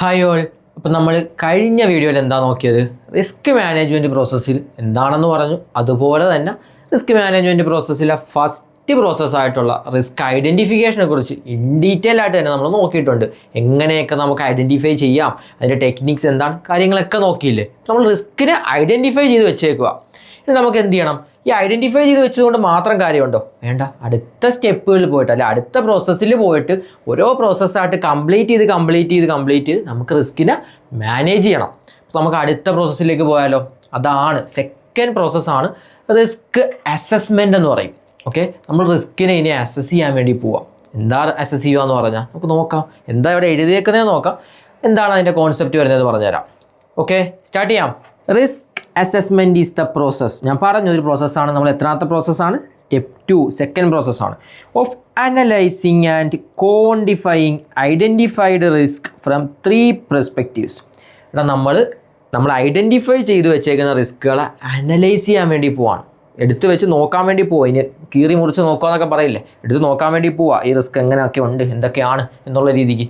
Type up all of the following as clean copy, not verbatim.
Hi all. അപ്പോൾ നമ്മൾ കഴിഞ്ഞ വീഡിയോയിൽ എന്താ നോക്കിയത്? റിസ്ക് മാനേജ്മെൻറ്റ് പ്രോസസ്സിൽ എന്താണെന്ന് പറഞ്ഞു. അതുപോലെ തന്നെ റിസ്ക് മാനേജ്മെൻറ്റ് പ്രോസസ്സിലെ ഫസ്റ്റ് പ്രോസസ്സായിട്ടുള്ള റിസ്ക് ഐഡൻറ്റിഫിക്കേഷനെ കുറിച്ച് ഇൻ ഡീറ്റെയിൽ ആയിട്ട് തന്നെ നമ്മൾ നോക്കിയിട്ടുണ്ട്. എങ്ങനെയൊക്കെ നമുക്ക് ഐഡൻറ്റിഫൈ ചെയ്യാം, അതിൻ്റെ ടെക്നിക്സ് എന്താണ്, കാര്യങ്ങളൊക്കെ നോക്കിയില്ലേ. നമ്മൾ റിസ്കിനെ ഐഡൻറ്റിഫൈ ചെയ്ത് വെച്ചേക്കുക. ഇനി നമുക്ക് എന്ത് ചെയ്യണം? ഈ ഐഡൻറ്റിഫൈ ചെയ്ത് വെച്ചതുകൊണ്ട് മാത്രം കാര്യമുണ്ടോ? വേണ്ട. അടുത്ത സ്റ്റെപ്പുകളിൽ പോയിട്ട് അല്ലെ അടുത്ത പ്രോസസ്സിൽ പോയിട്ട് ഓരോ പ്രോസസ്സായിട്ട് കംപ്ലീറ്റ് ചെയ്ത് നമുക്ക് റിസ്കിനെ മാനേജ് ചെയ്യണം. അപ്പോൾ നമുക്ക് അടുത്ത പ്രോസസ്സിലേക്ക് പോയാലോ? അതാണ് സെക്കൻഡ് പ്രോസസ്സാണ് റിസ്ക് അസസ്മെൻ്റ് എന്ന് പറയും. ഓക്കെ, നമ്മൾ റിസ്കിനെ ഇനി അസസ് ചെയ്യാൻ വേണ്ടി പോവാം. എന്താ അസസ് ചെയ്യുക എന്ന് പറഞ്ഞാൽ നമുക്ക് നോക്കാം. എന്താ ഇവിടെ എഴുതിയേക്കുന്നതെന്ന് നോക്കാം. എന്താണ് അതിൻ്റെ കോൺസെപ്റ്റ് വരുന്നതെന്ന് പറഞ്ഞുതരാം. ഓക്കെ, സ്റ്റാർട്ട് ചെയ്യാം. Risk assessment is the process. ഞാൻ പറഞ്ഞു ഒരു പ്രോസസ്സാണ്. നമ്മൾ എത്രാമത്തെ പ്രോസസ്സാണ്? സ്റ്റെപ്പ് 2, സെക്കൻഡ് പ്രോസസ്സാണ്. Of analysing and quantifying identified risk from 3 perspectives. ഇവിടെ നമ്മൾ ഐഡൻറ്റിഫൈ ചെയ്ത് വെച്ചേക്കുന്ന റിസ്ക്കുകളെ അനലൈസ് ചെയ്യാൻ വേണ്ടി പോവാണ്. എടുത്ത് വെച്ച് നോക്കാൻ വേണ്ടി പോവുക. ഇനി കീറി മുറിച്ച് നോക്കുക എന്നൊക്കെ പറയില്ലേ, എടുത്ത് നോക്കാൻ വേണ്ടി പോവുക. ഈ റിസ്ക് എങ്ങനെയൊക്കെ ഉണ്ട്, എന്തൊക്കെയാണ് എന്നുള്ള രീതിക്ക്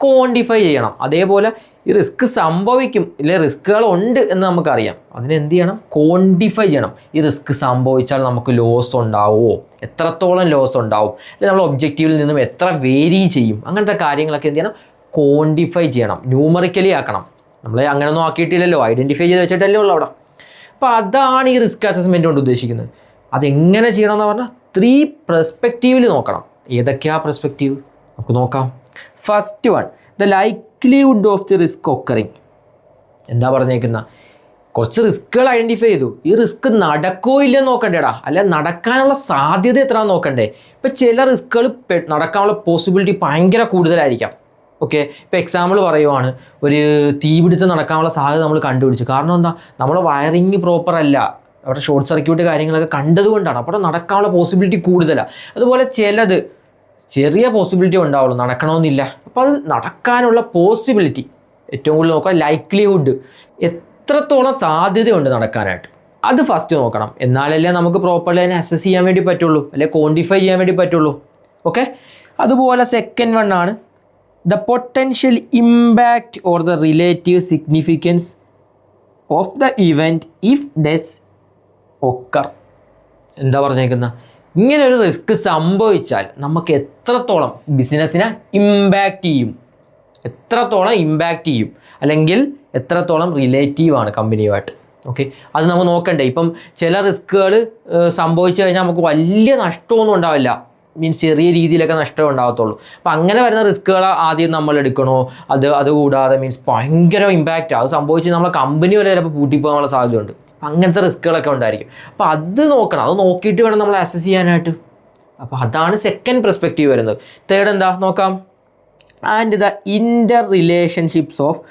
ക്വാണ്ടിഫൈ ചെയ്യണം. അതേപോലെ ഈ റിസ്ക് സംഭവിക്കും ഇല്ലേ, റിസ്ക്കുകൾ ഉണ്ട് എന്ന് നമുക്കറിയാം. അതിനെന്ത് ചെയ്യണം? ക്വാണ്ടിഫൈ ചെയ്യണം. ഈ റിസ്ക് സംഭവിച്ചാൽ നമുക്ക് ലോസ് ഉണ്ടാവുമോ, എത്രത്തോളം ലോസ് ഉണ്ടാവും, അല്ലെങ്കിൽ നമ്മൾ ഒബ്ജക്റ്റീവിൽ നിന്നും എത്ര വേരി ചെയ്യും, അങ്ങനത്തെ കാര്യങ്ങളൊക്കെ എന്ത് ചെയ്യണം? ക്വാണ്ടിഫൈ ചെയ്യണം, ന്യൂമറിക്കലി ആക്കണം. നമ്മൾ അങ്ങനെയൊന്നും ആക്കിയിട്ടില്ലല്ലോ, ഐഡൻറ്റിഫൈ ചെയ്ത് വെച്ചിട്ടല്ലേ ഉള്ളൂ അവിടെ. അപ്പോൾ അതാണ് ഈ റിസ്ക് അസസ്മെൻറ്റ് കൊണ്ട് ഉദ്ദേശിക്കുന്നത്. അതെങ്ങനെ ചെയ്യണമെന്ന് പറഞ്ഞാൽ 3 പെർസ്പെക്റ്റീവിൽ നോക്കണം. ഏതൊക്കെയാണ് പെർസ്പെക്റ്റീവ്? നമുക്ക് നോക്കാം. First one, the likelihood of the risk occurring. എന്താ പറഞ്ഞേക്കുന്ന? കുറച്ച് റിസ്ക്കുകൾ ഐഡൻറ്റിഫൈ ചെയ്തു. ഈ റിസ്ക് നടക്കോ ഇല്ലെന്ന് നോക്കണ്ടേടാ, അല്ല നടക്കാനുള്ള സാധ്യത എത്രയാണെന്ന് നോക്കണ്ടേ. ഇപ്പം ചില റിസ്ക്കുകൾ നടക്കാനുള്ള പോസിബിലിറ്റി ഭയങ്കര കൂടുതലായിരിക്കാം. ഓക്കെ, ഇപ്പോൾ എക്സാമ്പിൾ പറയുവാണ്, ഒരു തീപിടുത്തം നടക്കാനുള്ള സാധ്യത നമ്മൾ കണ്ടുപിടിച്ചു. കാരണം എന്താ? നമ്മുടെ വയറിങ് പ്രോപ്പർ അല്ല, അവിടെ ഷോർട്ട് സർക്യൂട്ട് കാര്യങ്ങളൊക്കെ കണ്ടതുകൊണ്ടാണ്. അപ്പോൾ നടക്കാനുള്ള പോസിബിലിറ്റി കൂടുതലാണ്. അതുപോലെ ചിലത് ചെറിയ പോസിബിലിറ്റി ഉണ്ടാവുള്ളൂ, നടക്കണമെന്നില്ല. അപ്പോൾ അത് നടക്കാനുള്ള പോസിബിലിറ്റി ഏറ്റവും കൂടുതൽ നോക്കുക. ലൈക്ലിഹുഡ്, എത്രത്തോളം സാധ്യതയുണ്ട് നടക്കാനായിട്ട്, അത് ഫസ്റ്റ് നോക്കണം. എന്നാലല്ലേ നമുക്ക് പ്രോപ്പർലി അതിനെ അസസ് ചെയ്യാൻ വേണ്ടി പറ്റുള്ളൂ, അല്ലെങ്കിൽ ക്വാണ്ടിഫൈ ചെയ്യാൻ വേണ്ടി പറ്റുള്ളൂ. ഓക്കെ, അതുപോലെ സെക്കൻഡ് വൺ ആണ് the potential impact or the relative significance of the event if does occur. എന്താ പറഞ്ഞേക്കുന്ന? ഇങ്ങനെ ഒരു റിസ്ക് സംഭവിച്ചാൽ നമുക്ക് എത്രത്തോളം ബിസിനസ്സിനെ ഇമ്പാക്റ്റ് ചെയ്യും, അല്ലെങ്കിൽ എത്രത്തോളം റിലേറ്റീവാണ് കമ്പനിയുമായിട്ട്. ഓക്കെ, അത് നമ്മൾ നോക്കണ്ടേ. ഇപ്പം ചില റിസ്ക്കുകൾ സംഭവിച്ചു കഴിഞ്ഞാൽ നമുക്ക് വലിയ നഷ്ടമൊന്നും ഉണ്ടാവില്ല, മീൻസ് ചെറിയ രീതിയിലൊക്കെ നഷ്ടം ഉണ്ടാകത്തുള്ളൂ. അപ്പോൾ അങ്ങനെ വരുന്ന റിസ്ക്കുകൾ ആദ്യം നമ്മൾ എടുക്കണോ? അതുകൂടാതെ മീൻസ് ഭയങ്കര ഇമ്പാക്റ്റ്, അത് സംഭവിച്ച് നമ്മളെ കമ്പനി വരെ ചിലപ്പോൾ പൂട്ടിപ്പോകാനുള്ള സാധ്യതയുണ്ട്. അങ്ങനത്തെ റിസ്ക്കുകളൊക്കെ ഉണ്ടായിരിക്കും. അപ്പോൾ അത് നോക്കണം, അത് നോക്കിയിട്ട് വേണം നമ്മൾ അസസ് ചെയ്യാനായിട്ട്. അപ്പോൾ അതാണ് സെക്കൻഡ് പെർസ്പെക്റ്റീവ് വരുന്നത്. തേർഡ് എന്താ നോക്കാം. And the interrelationships of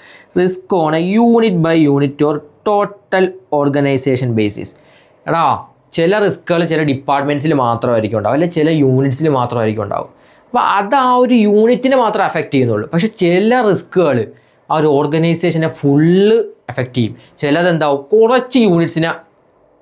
risk on a unit by unit or total organisation basis. എടാ, ചില റിസ്ക്കുകൾ ചില ഡിപ്പാർട്ട്മെൻറ്റ്സിൽ മാത്രമായിരിക്കും ഉണ്ടാവും, അല്ലെങ്കിൽ ചില യൂണിറ്റ്സിൽ മാത്രമായിരിക്കും ഉണ്ടാവും. അപ്പോൾ അത് ആ ഒരു യൂണിറ്റിനെ മാത്രം അഫക്റ്റ് ചെയ്യുന്നുള്ളൂ. പക്ഷേ ചില റിസ്ക്കുകൾ ആ ഒരു ഓർഗനൈസേഷനെ ഫുള്ള് എഫക്റ്റ് ചെയ്യും. ചിലതെന്താവും, കുറച്ച് യൂണിറ്റ്സിനെ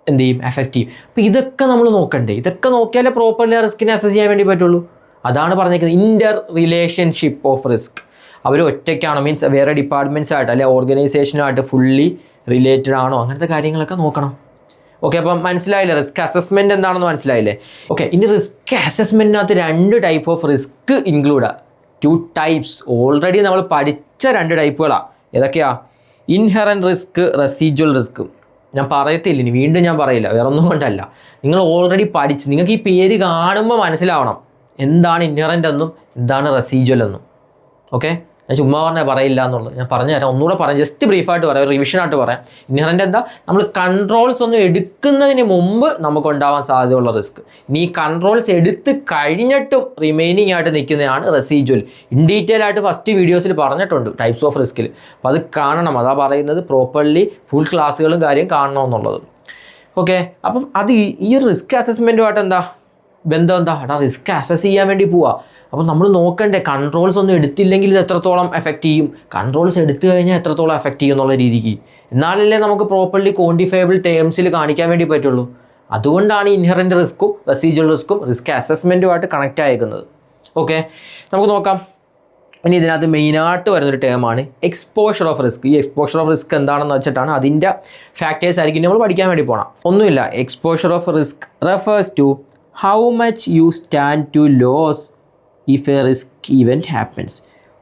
എന്ത് ചെയ്യും, എഫക്റ്റ് ചെയ്യും. അപ്പോൾ ഇതൊക്കെ നമ്മൾ നോക്കണ്ടേ. ഇതൊക്കെ നോക്കിയാലേ പ്രോപ്പർലി ആ റിസ്കിനെ അസസ് ചെയ്യാൻ വേണ്ടി പറ്റുള്ളൂ. അതാണ് പറഞ്ഞിരിക്കുന്നത് ഇൻ്റർ റിലേഷൻഷിപ്പ് ഓഫ് റിസ്ക്. അവർ ഒറ്റയ്ക്കാണോ, മീൻസ് വേറെ ഡിപ്പാർട്ട്മെൻറ്റ്സായിട്ട് അല്ലെങ്കിൽ ഓർഗനൈസേഷനുമായിട്ട് ഫുള്ളി റിലേറ്റഡ് ആണോ, അങ്ങനത്തെ കാര്യങ്ങളൊക്കെ നോക്കണം. ഓക്കെ, അപ്പം മനസ്സിലായില്ലേ റിസ്ക് അസസ്മെൻറ്റ് എന്താണെന്ന് മനസ്സിലായില്ലേ? ഓക്കെ, ഇനി റിസ്ക് അസസ്മെൻറ്റിനകത്ത് 2 ടൈപ്പ് ഓഫ് റിസ്ക് ഇൻക്ലൂഡാണ്. 2 ടൈപ്സ് ഓൾറെഡി നമ്മൾ പഠിച്ച 2 ടൈപ്പുകളാണ്. ഏതൊക്കെയാ? Inherent risk, residual risk. ഞാൻ പറയത്തില്ല, ഇനി വീണ്ടും ഞാൻ പറയില്ല, വേറെ ഒന്നും കൊണ്ടല്ല. നിങ്ങൾ ഓൾറെഡി പഠിച്ച്, നിങ്ങൾക്ക് ഈ പേര് കാണുമ്പോൾ മനസ്സിലാവണം എന്താണ് ഇൻഹെറൻറ്റ് എന്നും എന്താണ് റെസിജ്വൽ എന്നും. ഓക്കെ, ഞാൻ ചുമ്മാ പറഞ്ഞാൽ പറയില്ല എന്നുള്ളത്. ഞാൻ പറഞ്ഞു തരാം, ഒന്നുകൂടെ പറയാം, ജസ്റ്റ് ബ്രീഫായിട്ട് പറയാം, റിവിഷനായിട്ട് പറയാം. ഇൻഹെറൻറ്റ് എന്താ? നമ്മൾ കൺട്രോൾസ് ഒന്നും എടുക്കുന്നതിന് മുമ്പ് നമുക്ക് ഉണ്ടാവാൻ സാധ്യതയുള്ള റിസ്ക്. ഇനി ഈ കൺട്രോൾസ് എടുത്ത് കഴിഞ്ഞിട്ടും റിമൈനിങ് ആയിട്ട് നിൽക്കുന്നതാണ് റെസിജ്വൽ. ഇൻ ഡീറ്റെയിൽ ആയിട്ട് ഫസ്റ്റ് വീഡിയോസിൽ പറഞ്ഞിട്ടുണ്ട് ടൈപ്സ് ഓഫ് റിസ്കിൽ. അപ്പോൾ അത് കാണണം, അതാ പറയുന്നത് പ്രോപ്പർലി ഫുൾ ക്ലാസ്സുകളും കാര്യം കാണണമെന്നുള്ളത്. ഓക്കെ, അപ്പം അത് ഈ ഒരു റിസ്ക് അസസ്മെൻറ്റുമായിട്ട് എന്താ ബന്ധം? എന്താ എടാ, റിസ്ക് അസസ് ചെയ്യാൻ വേണ്ടി പോവുക. അപ്പോൾ നമ്മൾ നോക്കണ്ടേ കൺട്രോൾസ് ഒന്നും എടുത്തില്ലെങ്കിൽ ഇത് എത്രത്തോളം എഫക്റ്റ് ചെയ്യും, കൺട്രോൾസ് എടുത്തു കഴിഞ്ഞാൽ എത്രത്തോളം എഫക്റ്റ് ചെയ്യും എന്നുള്ള രീതിക്ക്. എന്നാലല്ലേ നമുക്ക് പ്രോപ്പർലി ക്വാണ്ടിഫയബിൾ ടേംസിൽ കാണിക്കാൻ വേണ്ടി പറ്റുള്ളൂ. അതുകൊണ്ടാണ് ഇൻഹെറൻറ്റ് റിസ്ക്കും റെസിജ്വൽ റിസ്ക്കും റിസ്ക് അസസ്മെൻറ്റുമായിട്ട് കണക്റ്റ് ആയിരിക്കുന്നത്. ഓക്കെ, നമുക്ക് നോക്കാം. ഇനി ഇതിനകത്ത് മെയിനായിട്ട് വരുന്നൊരു ടേമാണ് എക്സ്പോഷർ ഓഫ് റിസ്ക്. ഈ എക്സ്പോഷർ ഓഫ് റിസ്ക് എന്താണെന്ന് വെച്ചിട്ടാണ് അതിൻ്റെ ഫാക്ടേഴ്സ് ആയിരിക്കും നമ്മൾ പഠിക്കാൻ വേണ്ടി പോകണം. ഒന്നുമില്ല, exposure of risk refers to how much you stand to lose if a risk event happens.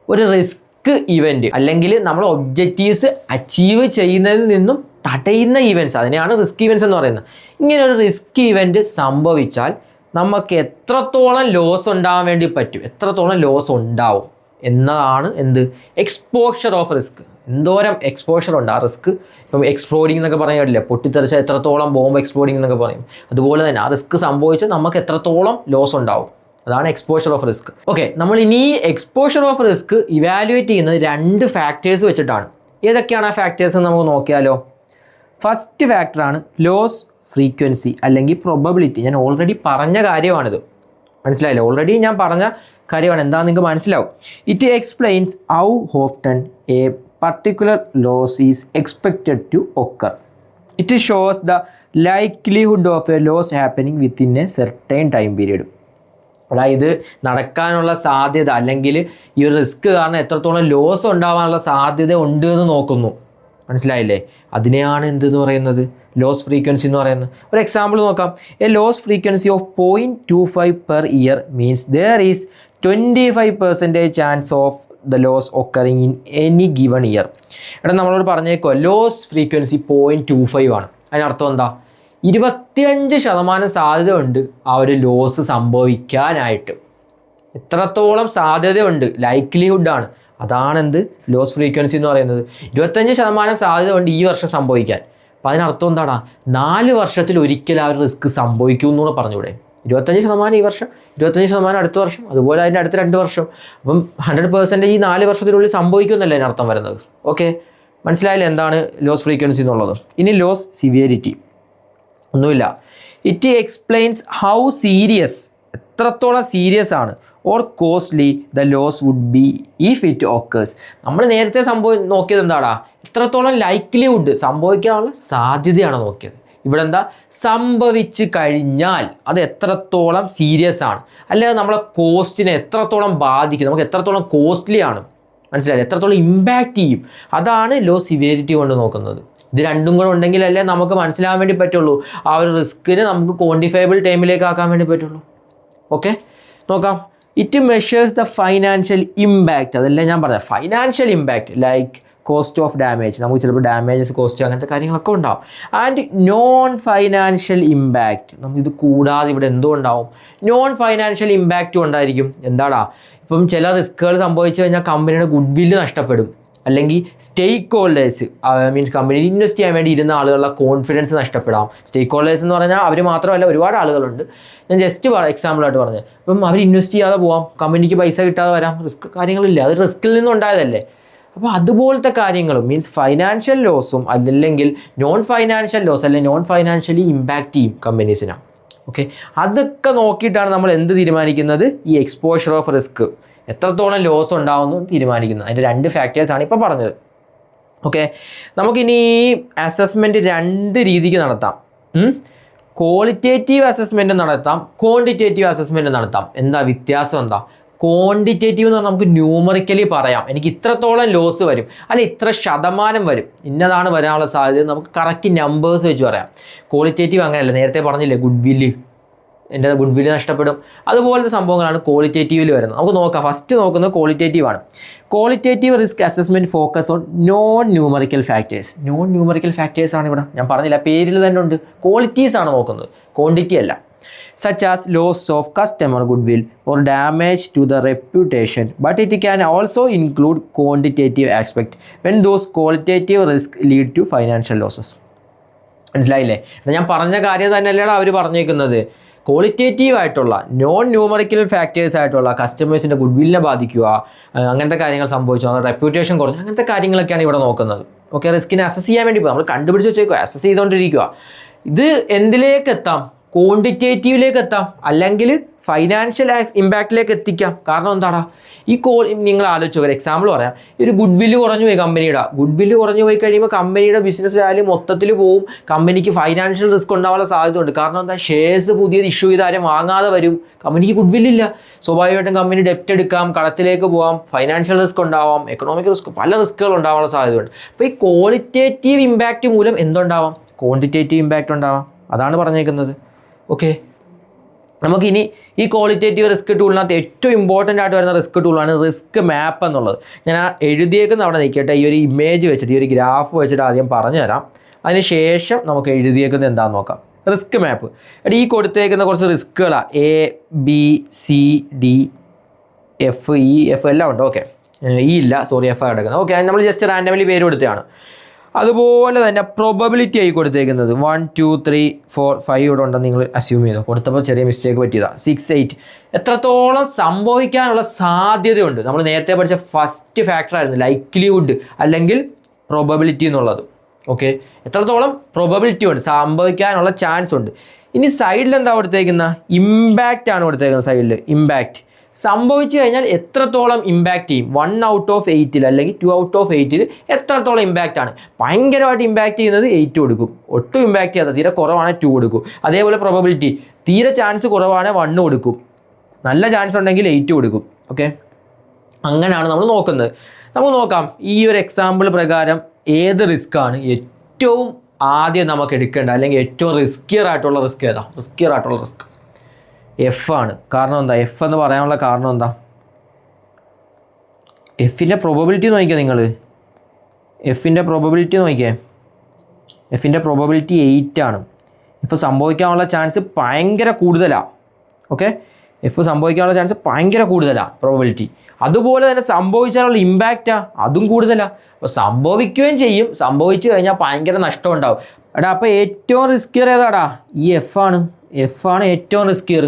ഒരു റിസ്ക് ഇവൻറ്റ് അല്ലെങ്കിൽ നമ്മൾ ഒബ്ജക്റ്റീവ്സ് അച്ചീവ് ചെയ്യുന്നതിൽ നിന്നും തടയുന്ന ഇവൻറ്റ്സ്, അതിനെയാണ് റിസ്ക് ഇവൻറ്റ്സ് എന്ന് പറയുന്നത്. ഇങ്ങനെ ഒരു റിസ്ക് ഇവൻറ്റ് സംഭവിച്ചാൽ നമുക്ക് എത്രത്തോളം ലോസ് ഉണ്ടാകാൻ വേണ്ടി പറ്റും, എത്രത്തോളം ലോസ് ഉണ്ടാവും എന്നതാണ് എന്ത് എക്സ്പോഷർ ഓഫ് റിസ്ക്. എന്തോരം എക്സ്പോഷർ ഉണ്ട് ആ റിസ്ക്. ഇപ്പം എക്സ്പ്ലോഡിങ് എന്നൊക്കെ പറയാൻ കേട്ടില്ല, പൊട്ടിത്തെറിച്ചാൽ എത്രത്തോളം ബോംബ് എക്സ്പ്ലോഡിങ് എന്നൊക്കെ പറയും. അതുപോലെ തന്നെ ആ റിസ്ക് സംഭവിച്ചാൽ നമുക്ക് എത്രത്തോളം ലോസ് ഉണ്ടാവും, അതാണ് എക്സ്പോഷർ ഓഫ് റിസ്ക്. ഓക്കെ, നമ്മൾ ഇനി എക്സ്പോഷർ ഓഫ് റിസ്ക് ഇവാലുവേറ്റ് ചെയ്യുന്നത് 2 ഫാക്ടേഴ്സ് വെച്ചിട്ടാണ്. ഏതൊക്കെയാണ് ആ ഫാക്ടേഴ്സ് എന്ന് നമുക്ക് നോക്കിയാലോ. ഫസ്റ്റ് ഫാക്ടറാണ് ലോസ് ഫ്രീക്വൻസി അല്ലെങ്കിൽ പ്രോബബിലിറ്റി. ഞാൻ ഓൾറെഡി പറഞ്ഞ കാര്യമാണിത്, മനസ്സിലായില്ലേ? ഓൾറെഡി ഞാൻ പറഞ്ഞ കാര്യമാണ്, എന്താണെന്ന് നിങ്ങൾക്ക് മനസ്സിലാവും. It explains how often a particular loss is expected to occur. It shows the likelihood of a loss happening within a certain time period. അതായത് നടക്കാനുള്ള സാധ്യത അല്ലെങ്കിൽ ഈ ഒരു റിസ്ക് കാരണം എത്രത്തോളം ലോസ് ഉണ്ടാകാനുള്ള സാധ്യത ഉണ്ട് എന്ന് നോക്കുന്നു, മനസ്സിലായില്ലേ? അതിനെയാണ് എന്തെന്ന് പറയുന്നത് ലോസ് ഫ്രീക്വൻസി എന്ന് പറയുന്നത്. ഒരു എക്സാമ്പിൾ നോക്കാം. A loss frequency of 0.25 per year means there is 25% chance of the loss occurring in any given year. എടാ നമ്മളോട് പറഞ്ഞേക്കോ ലോസ് ഫ്രീക്വൻസി 0.25 ആണ്. അതിനർത്ഥം എന്താ? 25% സാധ്യത ഉണ്ട് ആ ഒരു ലോസ് സംഭവിക്കാനായിട്ട്. എത്രത്തോളം സാധ്യതയുണ്ട്, ലൈക്ലിഹുഡാണ്, അതാണ് എന്ത് ലോസ് ഫ്രീക്വൻസി എന്ന് പറയുന്നത്. 25% സാധ്യത ഉണ്ട് ഈ വർഷം സംഭവിക്കാൻ. അപ്പം അതിനർത്ഥം എന്താടാ? 4 വർഷത്തിൽ ഒരിക്കൽ ആ ഒരു റിസ്ക് സംഭവിക്കും എന്നൂടെ പറഞ്ഞൂടെ. 25% ഈ വർഷം, 25% അടുത്ത വർഷം, അതുപോലെ അതിൻ്റെ അടുത്ത 2 വർഷം. അപ്പം 100% ഈ 4 വർഷത്തിനുള്ളിൽ സംഭവിക്കുമെന്നല്ലേ അതിനർത്ഥം വരുന്നത്. ഓക്കെ, മനസ്സിലായില്ലേ എന്താണ് ലോസ് ഫ്രീക്വൻസി എന്നുള്ളത്. ഇനി ലോസ് സിവിയറിറ്റി ഒന്നുമില്ല. ഇറ്റ് എക്സ്പ്ലെയിൻസ് ഹൗ സീരിയസ്, എത്രത്തോളം സീരിയസ് ആണ്, or costly the loss would be if it occurs. നമ്മൾ നേരത്തെ നോക്കിയത് എന്താടാ? എത്രത്തോളം ലൈക്ലിഹുഡ്, സംഭവിക്കാനുള്ള സാധ്യതയാണ് നോക്കിയത്. ഇവിടെ എന്താ? സംഭവിച്ച് കഴിഞ്ഞാൽ അത് എത്രത്തോളം സീരിയസ് ആണ്, അല്ലെങ്കിൽ നമ്മളെ കോസ്റ്റിനെ എത്രത്തോളം ബാധിക്കും, നമുക്ക് എത്രത്തോളം കോസ്റ്റ്ലി ആണ്, മനസ്സിലായില്ലേ? എത്രത്തോളം ഇമ്പാക്റ്റ് ചെയ്യും, അതാണ് ലോ സിവിയറിറ്റി കൊണ്ട് നോക്കുന്നത്. ഇത് രണ്ടും കൂടെ ഉണ്ടെങ്കിലല്ലേ നമുക്ക് മനസ്സിലാകാൻ വേണ്ടി പറ്റുള്ളൂ, ആ ഒരു റിസ്കിനെ നമുക്ക് ക്വാണ്ടിഫയബിൾ ടൈമിലേക്ക് ആക്കാൻ വേണ്ടി പറ്റുള്ളൂ. ഓക്കെ, നോക്കാം. It measures the financial impact. അതെല്ലാം ഞാൻ പറഞ്ഞത് financial impact, like cost of damage, നമുക്ക് ചിലപ്പോൾ ഡാമേജസ് കോസ്റ്റ് അങ്ങനത്തെ കാര്യങ്ങളൊക്കെ ഉണ്ടാവും. ആൻഡ് നോൺ ഫൈനാൻഷ്യൽ ഇമ്പാക്റ്റ്, നമുക്കിത് കൂടാതെ ഇവിടെ എന്തോ ഉണ്ടാവും, നോൺ ഫൈനാൻഷ്യൽ ഇമ്പാക്റ്റും ഉണ്ടായിരിക്കും. എന്താടാ? ഇപ്പം ചില റിസ്കുകൾ സംഭവിച്ചു കഴിഞ്ഞാൽ കമ്പനിയുടെ ഗുഡ് വില്ല് നഷ്ടപ്പെടും, അല്ലെങ്കിൽ സ്റ്റേക്ക് ഹോൾഡേഴ്സ് മീൻസ് കമ്പനിയിൽ ഇൻവെസ്റ്റ് ചെയ്യാൻ വേണ്ടി ഇരുന്ന ആളുകളുടെ കോൺഫിഡൻസ് നഷ്ടപ്പെടാം. സ്റ്റേക്ക് ഹോൾഡേഴ്സ് എന്ന് പറഞ്ഞാൽ അവർ മാത്രമല്ല, ഒരുപാട് ആളുകളുണ്ട്. ഞാൻ ജസ്റ്റ് എക്സാമ്പിളായിട്ട് പറഞ്ഞത്. അപ്പം അവർ ഇൻവെസ്റ്റ് ചെയ്യാതെ പോകാം, കമ്പനിക്ക് പൈസ കിട്ടാതെ വരാം, റിസ്ക് കാര്യങ്ങളില്ല, അത് റിസ്കിൽ നിന്നുണ്ടായതല്ലേ. അപ്പോൾ അതുപോലത്തെ കാര്യങ്ങളും മീൻസ് ഫൈനാൻഷ്യൽ ലോസും അല്ലെങ്കിൽ നോൺ ഫൈനാൻഷ്യൽ ലോസ് അല്ലെങ്കിൽ നോൺ ഫൈനാൻഷ്യലി ഇമ്പാക്റ്റ് ചെയ്യും കമ്പനീസിനെ. ഓക്കെ, അതൊക്കെ നോക്കിയിട്ടാണ് നമ്മൾ എന്ത് തീരുമാനിക്കുന്നത്, ഈ എക്സ്പോഷർ ഓഫ് റിസ്ക് എത്രത്തോളം ലോസ് ഉണ്ടാവുമെന്ന് തീരുമാനിക്കുന്നത്. അതിൻ്റെ 2 ഫാക്ടേഴ്സാണ് ഇപ്പോൾ പറഞ്ഞത്. ഓക്കെ, നമുക്കിനി അസസ്മെൻറ്റ് 2 രീതിക്ക് നടത്താം. ക്വാളിറ്റേറ്റീവ് അസസ്മെൻറ്റ് നടത്താം, ക്വാണ്ടിറ്റേറ്റീവ് അസസ്മെൻറ്റ് നടത്താം. എന്താ വ്യത്യാസം? എന്താ? ക്വാണ്ടിറ്റേറ്റീവ് എന്ന് പറഞ്ഞാൽ നമുക്ക് ന്യൂമറിക്കലി പറയാം, എനിക്ക് ഇത്രത്തോളം ലോസ് വരും, അല്ല ഇത്ര ശതമാനം വരും, ഇന്നതാണ് വരാനുള്ള സാധ്യത, നമുക്ക് കറക്റ്റ് നമ്പേഴ്സ് വെച്ച് പറയാം. ക്വാളിറ്റേറ്റീവ് അങ്ങനെയല്ല, നേരത്തെ പറഞ്ഞില്ലേ ഗുഡ് വില്ല്, എൻ്റെ ഗുഡ് വില്ല് നഷ്ടപ്പെടും, അതുപോലത്തെ സംഭവങ്ങളാണ് ക്വാളിറ്റേറ്റീവിൽ വരുന്നത്. നമുക്ക് നോക്കാം. ഫസ്റ്റ് നോക്കുന്നത് ക്വാളിറ്റേറ്റീവ് ആണ്. Qualitative risk assessment focus on non numerical factors. Non numerical factors ആണ് ഇവിടെ, ഞാൻ പറഞ്ഞില്ല പേരിൽ തന്നെ ഉണ്ട്, ക്വാളിറ്റീസ് ആണ് നോക്കുന്നത്, ക്വാണ്ടിറ്റി അല്ല. such as loss of customer goodwill or damage to the reputation, but it can also include quantitative aspect when those qualitative risks lead to financial losses. മനസ്സിലായില്ലേ? ഞാൻ പറഞ്ഞ കാര്യം തന്നെയല്ലേടാ അവർ പറഞ്ഞേക്കുന്നത്. ക്വാളിറ്റേറ്റീവ് ആയിട്ടുള്ള നോൺ ന്യൂമറിക്കൽ ഫാക്ടേഴ്സ് ആയിട്ടുള്ള കസ്റ്റമേഴ്സിൻ്റെ good വില്ലിനെ ബാധിക്കുക, അങ്ങനത്തെ കാര്യങ്ങൾ സംഭവിച്ചു, അത് റെപ്യൂട്ടേഷൻ കുറഞ്ഞു, അങ്ങനത്തെ കാര്യങ്ങളൊക്കെയാണ് ഇവിടെ നോക്കുന്നത്. ഓക്കെ, റിസ്കിനെ അസസ് ചെയ്യാൻ വേണ്ടി നമ്മൾ കണ്ടുപിടിച്ച് വെച്ചേക്കുക, അസസ് ചെയ്തുകൊണ്ടിരിക്കുക. ഇത് എന്തിലേക്ക് എത്താം? ക്വാണ്ടിറ്റേറ്റീവിലേക്ക് എത്താം, അല്ലെങ്കിൽ ഫൈനാൻഷ്യൽ ഇമ്പാക്റ്റിലേക്ക് എത്തിക്കാം. കാരണം എന്താടാ, ഈ നിങ്ങൾ ആലോചിച്ച് ഒരു എക്സാമ്പിൾ പറയാം. ഒരു ഗുഡ് വില്ല് കുറഞ്ഞു പോയി കമ്പനിയുടെ. ഗുഡ് വില്ല് കുറഞ്ഞു പോയി കഴിയുമ്പോൾ കമ്പനിയുടെ ബിസിനസ് വാല്യൂ മൊത്തത്തിൽ പോവും. കമ്പനിക്ക് ഫൈനാൻഷ്യൽ റിസ്ക് ഉണ്ടാവാനുള്ള സാധ്യതയുണ്ട്. കാരണം എന്താ, ഷെയർസ് പുതിയത് ഇഷ്യൂ ചെയ്ത് ആരും വാങ്ങാതെ വരും. കമ്പനിക്ക് ഗുഡ് വില്ലില്ല. സ്വാഭാവികമായിട്ടും കമ്പനി ഡെപ്റ്റ് എടുക്കാം, കടത്തിലേക്ക് പോകാം, ഫൈനാൻഷ്യൽ റിസ്ക് ഉണ്ടാവാം, എക്കണോമിക് റിസ്ക്, പല റിസ്കുകൾ ഉണ്ടാവാനുള്ള സാധ്യതയുണ്ട്. അപ്പോൾ ഈ ക്വാളിറ്റേറ്റീവ് ഇമ്പാക്റ്റ് മൂലം എന്തുണ്ടാവാം, ക്വാണ്ടിറ്റേറ്റീവ് ഇമ്പാക്റ്റ് ഉണ്ടാവാം. അതാണ് പറഞ്ഞേക്കുന്നത്. ഓക്കെ, നമുക്കിനി ഈ ക്വാളിറ്റേറ്റീവ് റിസ്ക് ടൂളിനകത്ത് ഏറ്റവും ഇമ്പോർട്ടൻ്റ് ആയിട്ട് വരുന്ന റിസ്ക് ടൂളാണ് റിസ്ക് മാപ്പ് എന്നുള്ളത്. ഞാൻ ആ എഴുതിയേക്കുന്ന അവിടെ നിൽക്കട്ടെ. ഈ ഒരു ഇമേജ് വെച്ചിട്ട്, ഈ ഒരു ഗ്രാഫ് വെച്ചിട്ട് ആദ്യം പറഞ്ഞു തരാം. അതിന് ശേഷം നമുക്ക് എഴുതിയേക്കുന്നത് എന്താണെന്ന് നോക്കാം. Risk map. ഈ കൊടുത്തേക്കുന്ന കുറച്ച് റിസ്കുകളാണ്. A, B, C, D, F, E, F എല്ലാം ഉണ്ട്. ഓക്കെ, ഇ ഇല്ല, സോറി, എഫ് കിടക്കുന്നത്. ഓക്കെ, നമ്മൾ ജസ്റ്റ് റാൻഡമലി പേര് കൊടുത്തതാണ്. അതുപോലെ തന്നെ പ്രോബബിലിറ്റി ആയി കൊടുത്തേക്കുന്നത് 1, 2, 3, 4, 5 ഇവിടെ ഉണ്ടെന്ന് നിങ്ങൾ അസ്യൂം ചെയ്തോ. കൊടുത്തപ്പോൾ ചെറിയ മിസ്റ്റേക്ക് പറ്റിയതാണ്. 6, 8 എത്രത്തോളം സംഭവിക്കാനുള്ള സാധ്യതയുണ്ട്. നമ്മൾ നേരത്തെ പഠിച്ച ഫസ്റ്റ് ഫാക്ടറായിരുന്നു ലൈക്ലിഹുഡ് അല്ലെങ്കിൽ പ്രോബബിലിറ്റി എന്നുള്ളത്. ഓക്കെ, എത്രത്തോളം പ്രോബബിലിറ്റി ഉണ്ട്, സംഭവിക്കാനുള്ള ചാൻസ് ഉണ്ട്. ഇനി സൈഡിൽ എന്താ കൊടുത്തേക്കുന്ന, ഇമ്പാക്റ്റ് ആണ് കൊടുത്തേക്കുന്നത്. സൈഡിൽ ഇമ്പാക്റ്റ് സംഭവിച്ചു കഴിഞ്ഞാൽ എത്രത്തോളം ഇമ്പാക്റ്റ് ചെയ്യും. 1 out of 8 അല്ലെങ്കിൽ 2 out of 8 എത്രത്തോളം ഇമ്പാക്റ്റ് ആണ്. ഭയങ്കരമായിട്ട് ഇമ്പാക്റ്റ് ചെയ്യുന്നത് 8 കൊടുക്കും. ഒട്ടും ഇമ്പാക്റ്റ് ചെയ്യാത്ത, തീരെ കുറവാണ് 2 കൊടുക്കും. അതേപോലെ പ്രോബബിലിറ്റി തീരെ ചാൻസ് കുറവാണ് 1 കൊടുക്കും. നല്ല ചാൻസ് ഉണ്ടെങ്കിൽ 8 കൊടുക്കും. ഓക്കെ, അങ്ങനെയാണ് നമ്മൾ നോക്കുന്നത്. നമുക്ക് നോക്കാം ഈ ഒരു എക്സാമ്പിൾ പ്രകാരം ഏത് റിസ്ക് ആണ് ഏറ്റവും ആദ്യം നമുക്ക് എടുക്കേണ്ട, അല്ലെങ്കിൽ ഏറ്റവും റിസ്കിയർ ആയിട്ടുള്ള റിസ്ക് ഏതാ. റിസ്കിയർ ആയിട്ടുള്ള റിസ്ക് എഫ് ആണ്. കാരണം എന്താ, എഫ് എന്ന് പറയാനുള്ള കാരണം എന്താ, എഫിൻ്റെ പ്രോബബിലിറ്റി നോക്കിയാൽ നിങ്ങൾ, എഫിൻ്റെ പ്രോബബിലിറ്റി നോക്കിയേ, എഫിൻ്റെ പ്രോബബിലിറ്റി 8 ആണ്. എഫ് സംഭവിക്കാനുള്ള ചാൻസ് ഭയങ്കര കൂടുതലാണ്. ഓക്കെ, എഫ് സംഭവിക്കാനുള്ള ചാൻസ് ഭയങ്കര കൂടുതലാണ് പ്രോബബിലിറ്റി. അതുപോലെ തന്നെ സംഭവിച്ചാലുള്ള ഇമ്പാക്റ്റാ അതും കൂടുതലാണ്. അപ്പോൾ സംഭവിക്കുകയും ചെയ്യും, സംഭവിച്ചു കഴിഞ്ഞാൽ ഭയങ്കര നഷ്ടം ഉണ്ടാവും. എടാ, അപ്പോൾ ഏറ്റവും റിസ്കിയർ ഏതാടാ, ഈ എഫ് ആണ്. എഫ് ആണ് ഏറ്റവും റിസ്കിയർ.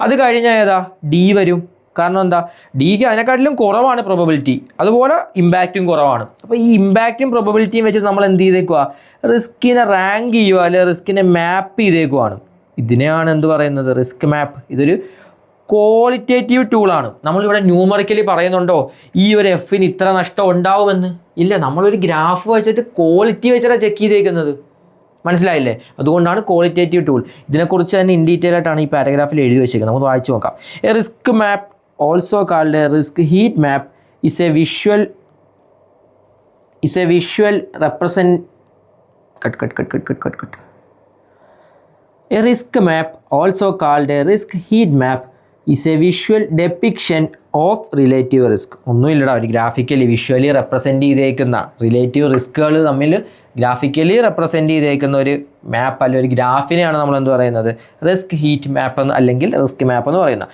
അത് കഴിഞ്ഞാൽ ഏതാ, ഡി വരും. കാരണം എന്താ, ഡിക്ക് അതിനെക്കാട്ടിലും കുറവാണ് പ്രോബബിലിറ്റി, അതുപോലെ ഇമ്പാക്റ്റും കുറവാണ്. അപ്പോൾ ഈ ഇമ്പാക്റ്റും പ്രോബബിലിറ്റിയും വെച്ചിട്ട് നമ്മൾ എന്ത് ചെയ്തേക്കുക, റിസ്കിനെ റാങ്ക് ചെയ്യുക, അല്ലെങ്കിൽ റിസ്കിനെ മാപ്പ് ചെയ്തേക്കുവാണ്. ഇതിനെയാണ് എന്ത് പറയുന്നത്, റിസ്ക് മാപ്പ്. ഇതൊരു ക്വാളിറ്റേറ്റീവ് ടൂളാണ്. നമ്മളിവിടെ ന്യൂമറിക്കലി പറയുന്നുണ്ടോ ഈ ഒരു എഫിന് ഇത്ര നഷ്ടം ഉണ്ടാവുമെന്ന്? ഇല്ല, നമ്മളൊരു ഗ്രാഫ് വെച്ചിട്ട് ക്വാളിറ്റി വെച്ചിട്ടാണ് ചെക്ക് ചെയ്തേക്കുന്നത്. മനസ്സിലായില്ലേ? അതുകൊണ്ടാണ് ക്വാളിറ്റേറ്റീവ് ടൂൾ. ഇതിനെക്കുറിച്ച് തന്നെ ഇൻ ഡീറ്റെയിൽ ആയിട്ടാണ് ഈ പാരഗ്രാഫിൽ എഴുതി വെച്ചേക്കുന്നത്. നമുക്ക് വായിച്ചു നോക്കാം. A risk map, also called A risk heat map, is a visual represent. A risk map, also called a risk heat map, is a visual depiction of relative risk. ഒന്നുമില്ലടാ, ഒരു graphically visually represent ചെയ്തേക്കുന്ന relative റിസ്കുകൾ തമ്മിൽ graphically represent ചെയ്തേക്കുന്ന ഒരു മാപ്പ്, അല്ലെങ്കിൽ ഒരു ഗ്രാഫിനെയാണ് നമ്മൾ എന്ത് പറയുന്നത്, റിസ്ക് ഹീറ്റ് മാപ്പ് എന്ന് അല്ലെങ്കിൽ റിസ്ക് മാപ്പ് എന്ന് പറയുന്നത്.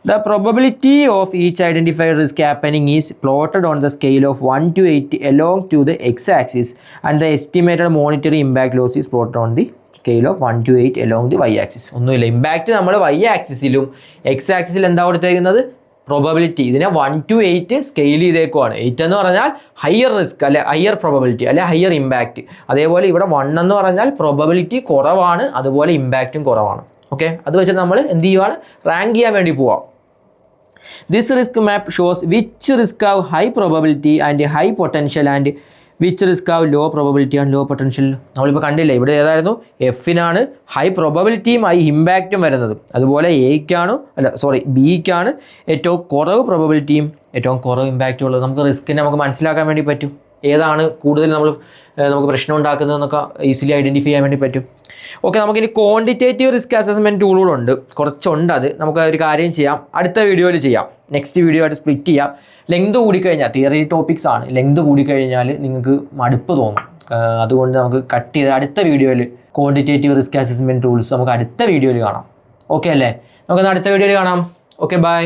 The probability of each identified risk happening is plotted on the scale of 1 to 8 along to the x axis and the estimated monetary impact loss is plotted on the scale of 1 to 8 along the y axis. ഒന്നുമില്ല, impact നമ്മൾ y ആക്സിസിലും X ആക്സിസിൽ എന്താ കൊടുത്തേക്കുന്നത്, probability. ഇതിനെ 1 to 8 scale ചെയ്തേക്കുവാണ്. 8 എന്ന് പറഞ്ഞാൽ higher risk, അല്ലെ higher probability, അല്ലെ ഹയർ ഇമ്പാക്റ്റ്. അതേപോലെ ഇവിടെ 1 എന്ന് പറഞ്ഞാൽ പ്രോബബിലിറ്റി കുറവാണ്, അതുപോലെ ഇമ്പാക്റ്റും കുറവാണ്. ഓക്കെ, അത് വെച്ചിട്ട് നമ്മൾ എന്ത് ചെയ്യുവാണ്, റാങ്ക് ചെയ്യാൻ വേണ്ടി പോവാം. This risk map shows which risk have high probability and high potential and which risk have low probability and low potential. നമ്മളിപ്പോൾ കണ്ടില്ലേ, ഇവിടെ ഏതായിരുന്നു, എഫിനാണ് ഹൈ പ്രോബബിലിറ്റിയും ഹൈ ഇമ്പാക്റ്റും വരുന്നത്. അതുപോലെ ബിക്കാണ് ഏറ്റവും കുറവ് പ്രോബബിലിറ്റിയും ഏറ്റവും കുറവ് ഇമ്പാക്റ്റും ഉള്ളത്. നമുക്ക് റിസ്കിനെ നമുക്ക് മനസ്സിലാക്കാൻ വേണ്ടി പറ്റും, ഏതാണ് കൂടുതൽ നമുക്ക് പ്രശ്നം ഉണ്ടാക്കുന്നതെന്നൊക്കെ ഈസിലി ഐഡൻറ്റിഫൈ ചെയ്യാൻ വേണ്ടി പറ്റും. ഓക്കെ, നമുക്കിനി ക്വാണ്ടിറ്റേറ്റീവ് റിസ്ക് അസസ്മെൻറ്റ് ടൂളുകളുണ്ട്, കുറച്ചുണ്ട്. അത് നമുക്ക് ഒരു കാര്യം ചെയ്യാം, അടുത്ത വീഡിയോയിൽ ചെയ്യാം. നെക്സ്റ്റ് വീഡിയോ ആയിട്ട് സ്പ്ലിറ്റ് ചെയ്യാം. ലെങ്ത് കൂടിക്കഴിഞ്ഞാൽ, തിയറി ടോപ്പിക്സ് ആണ്, ലെങ്ത് കൂടിക്കഴിഞ്ഞാൽ നിങ്ങൾക്ക് മടുപ്പ് തോന്നും. അതുകൊണ്ട് നമുക്ക് കട്ട് ചെയ്ത് അടുത്ത വീഡിയോയിൽ ക്വാണ്ടിറ്റേറ്റീവ് റിസ്ക് അസസ്മെൻറ്റ് ടൂൾസ് നമുക്ക് അടുത്ത വീഡിയോയിൽ കാണാം. ഓക്കെ അല്ലേ? നമുക്കത് അടുത്ത വീഡിയോയിൽ കാണാം. Okay, by.